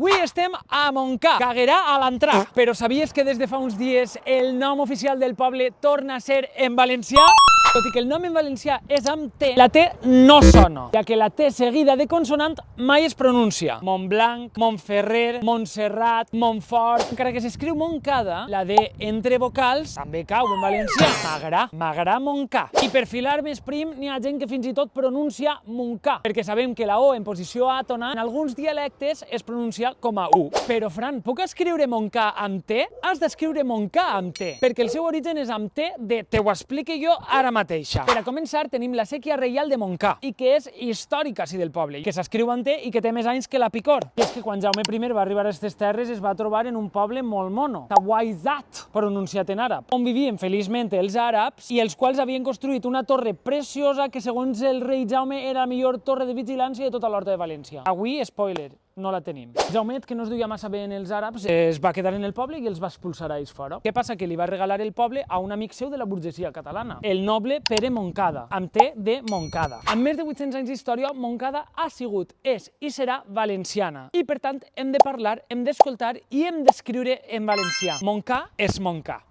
Avui estem a Montcà, Caguerà a l'entrada. Però sabies que des de fa uns dies el nom oficial del poble torna a ser en valencià? Tot i que el nom en valencià és amb T, la T no sona, ja que la T seguida de consonant mai es pronuncia. Montblanc, Montferrer, Montserrat, Montfort... Encara que s'escriu Montcada, la D entre vocals també cau en valencià. Magrà, Magrà, Montcà. I per filar més prim, n'hi ha gent que fins i tot pronuncia Montcà, perquè sabem que la O en posició àtona en alguns dialectes es pronuncia com a U. Però, Fran, puc escriure Montcà amb T? Has d'escriure Montcà amb T, perquè el seu origen és amb T de te ho explique jo ara mateixa. Per a començar, tenim la séquia reial de Montcà, i que és històrica, sí, del poble, que s'escriu amb T i que té més anys que la Picor. I és que quan Jaume I va arribar a aquestes terres es va trobar en un poble molt mono, Tawaizat, pronunciat en àrab, on vivien feliçment els àrabs i els quals havien construït una torre preciosa que, segons el rei Jaume, era la millor torre de vigilància de tota l'Horta de València. Avui, spoiler, no la tenim. Jaumet, que no es duia massa bé en els àrabs, es va quedar en el poble i els va expulsar a ells fora. Què passa? Que li va regalar el poble a un amic seu de la burgesia catalana, el noble Pere Montcada, amb T de Montcada. Amb més de 800 anys d'història, Montcada ha sigut, és i serà valenciana. I, per tant, hem de parlar, hem d'escoltar i hem d'escriure en valencià. Montcà és Montcà.